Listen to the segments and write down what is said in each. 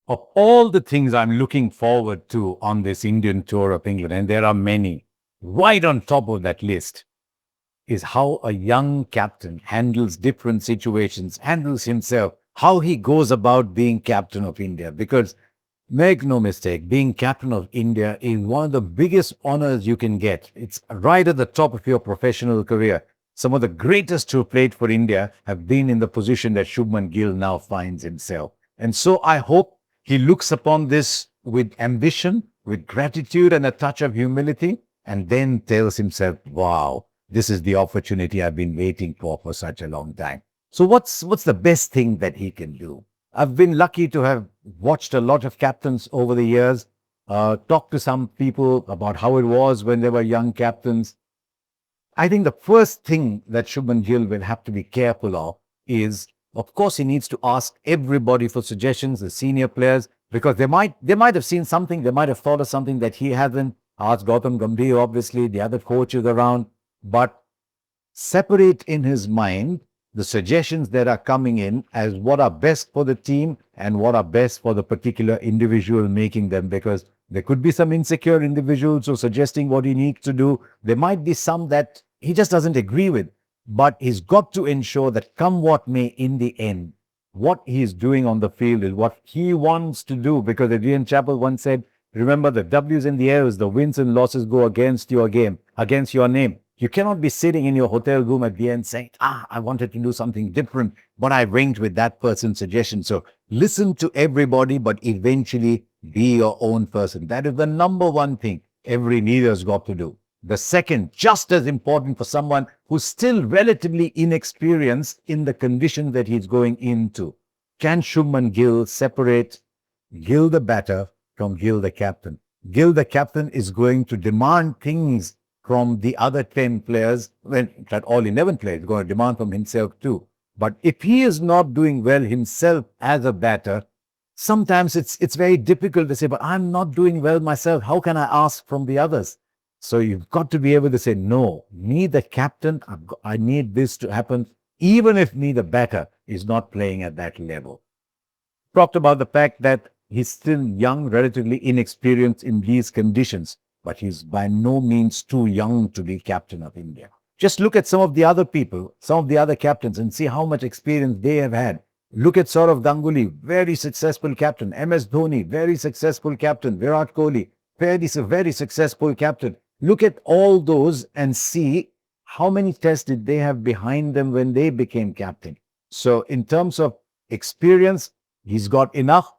Of all the things I'm looking forward to on this Indian tour of England, and there are many, right on top of that list is how a young captain handles different situations, handles himself, how he goes about being captain of India. Because make no mistake, being captain of India is one of the biggest honors you can get. It's right at the top of your professional career. Some of the greatest who played for India have been in the position that Shubman Gill now finds himself. And so I hope he looks upon this with ambition, with gratitude and a touch of humility, and then tells himself, wow, this is the opportunity I've been waiting for such a long time. So what's the best thing that he can do? I've been lucky to have watched a lot of captains over the years, talked to some people about how it was when they were young captains. I think the first thing that Shubman Gill will have to be careful is, of course, he needs to ask everybody for suggestions, the senior players, because they might have seen something, they might have thought of something that he hasn't. Ask Gautam Gambhir, obviously, the other coaches around, but separate in his mind the suggestions that are coming in as what are best for the team and what are best for the particular individual making them, because there could be some insecure individuals who are suggesting what he needs to do. There might be some that he just doesn't agree with, but he's got to ensure that come what may in the end, what he's doing on the field is what he wants to do, because Adrian Chappell once said, remember the W's in the L's, the wins and losses go against your game, against your name. You cannot be sitting in your hotel room at the end saying, I wanted to do something different, but I went with that person's suggestion. So listen to everybody, but eventually be your own person. That is the number one thing every leader's got to do. The second, just as important for someone who's still relatively inexperienced in the condition that he's going into. Can Shubman Gill separate Gill the batter from Gill the captain? Gill the captain is going to demand things from the other 10 players, when in fact all 11 players are going to demand from himself too. But if he is not doing well himself as a batter, sometimes it's very difficult to say, but I'm not doing well myself. How can I ask from the others? So you've got to be able to say, no, me the captain, I need this to happen, even if me the batter is not playing at that level. Talked about the fact that he's still young, relatively inexperienced in these conditions, but he's by no means too young to be captain of India. Just look at some of the other people, some of the other captains, and see how much experience they have had. Look at Saurav Ganguly, very successful captain. MS Dhoni, very successful captain. Virat Kohli, very successful captain. Look at all those and see how many tests did they have behind them when they became captain. So in terms of experience, he's got enough.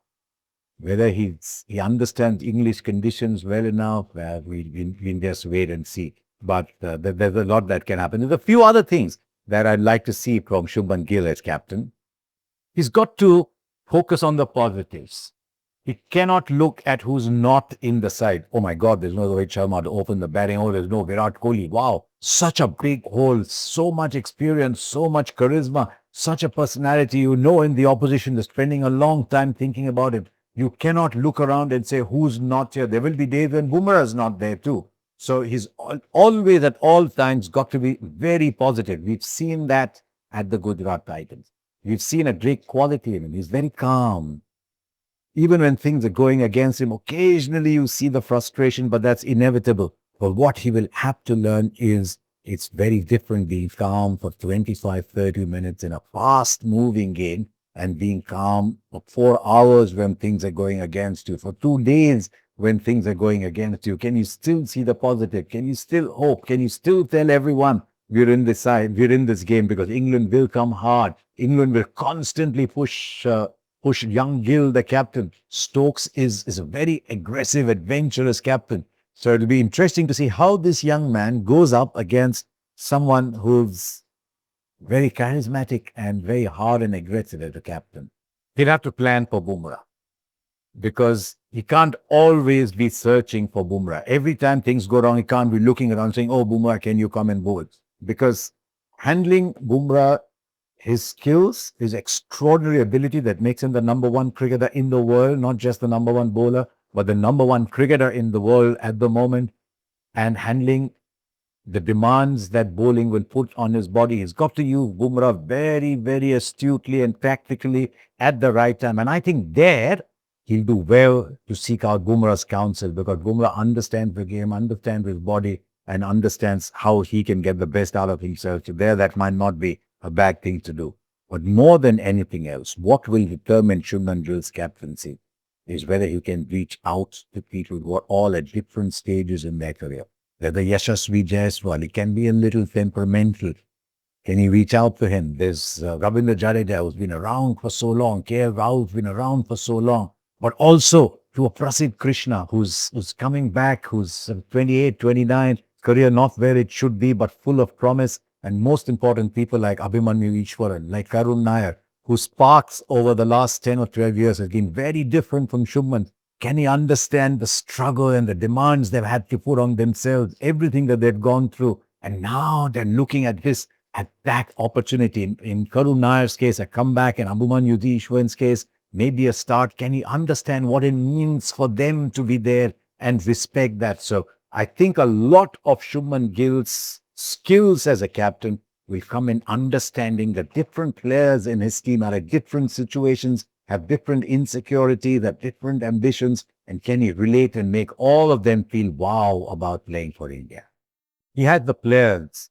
Whether he understands English conditions well enough, we just wait and see. But there's a lot that can happen. There's a few other things that I'd like to see from Shubman Gill as captain. He's got to focus on the positives. He cannot look at who's not in the side. Oh my God, there's no Rohit Sharma to open the batting. Oh, there's no Virat Kohli. Wow, such a big hole, so much experience, so much charisma, such a personality. You know, in the opposition, they're spending a long time thinking about him. You cannot look around and say who's not here. There will be days when Bumrah's not there too. So he's always at all times got to be very positive. We've seen that at the Gujarat Titans. We've seen a great quality in him. He's very calm. Even when things are going against him, occasionally you see the frustration, but that's inevitable. But what he will have to learn is it's very different being calm for 25, 30 minutes in a fast moving game and being calm for 4 hours when things are going against you, for 2 days when things are going against you. Can you still see the positive? Can you still hope? Can you still tell everyone we're in this side, we're in this game, because England will come hard. England will constantly push young Gill, the captain. Stokes is a very aggressive, adventurous captain. So it'll be interesting to see how this young man goes up against someone who's very charismatic and very hard and aggressive as a captain. He'll have to plan for Bumrah, because he can't always be searching for Bumrah. Every time things go wrong, he can't be looking around saying, oh, Bumrah, can you come and bowl? Because handling Bumrah, his skills, his extraordinary ability that makes him the number one cricketer in the world, not just the number one bowler, but the number one cricketer in the world at the moment, and handling the demands that bowling will put on his body. He's got to use Bumrah very, very astutely and tactically at the right time. And I think there, he'll do well to seek out Bumrah's counsel because Bumrah understands the game, understands his body, and understands how he can get the best out of himself. So there, that might not be a bad thing to do. But more than anything else, what will determine Shubman Gill's captaincy is whether he can reach out to people who are all at different stages in their career. Whether Yashasvi Jaiswal, he can be a little temperamental. Can you reach out to him? There's Ravindra Jadeja, who's been around for so long. KL Rahul's been around for so long. But also to a Prasidh Krishna, who's coming back, who's 28, 29, career not where it should be, but full of promise. And most important, people like Abhimanyu Ishwaran, like Karun Nair, whose sparks over the last 10 or 12 years has been very different from Shubman. Can he understand the struggle and the demands they've had to put on themselves, everything that they've gone through? And now they're looking at this, at that opportunity. In Karun Nair's case, a comeback, and Abhimanyu Ishwaran's case, maybe a start. Can he understand what it means for them to be there and respect that? So I think a lot of Shubman Gill's skills as a captain will come in understanding that different players in his team are at different situations, have different insecurities, have different ambitions, and can he relate and make all of them feel wow about playing for India? He had the players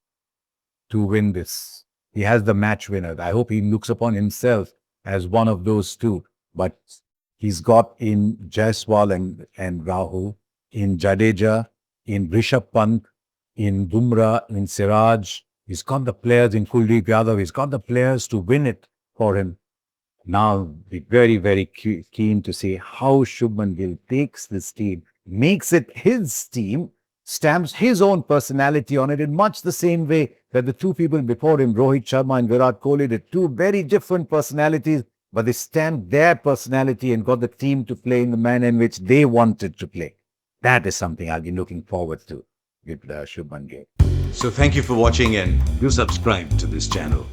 to win this. He has the match winner. I hope he looks upon himself as one of those two. But he's got in Jaiswal and Rahul, in Jadeja, in Rishabh Pant, in Bumrah, in Siraj. He's got the players in Kuldeep Yadav. He's got the players to win it for him. Now, be very, very keen to see how Shubman Gill takes this team, makes it his team, stamps his own personality on it in much the same way that the two people before him, Rohit Sharma and Virat Kohli, did. Two very different personalities, but they stamped their personality and got the team to play in the manner in which they wanted to play. That is something I'll be looking forward to with Shubman Gill. So thank you for watching and do subscribe to this channel.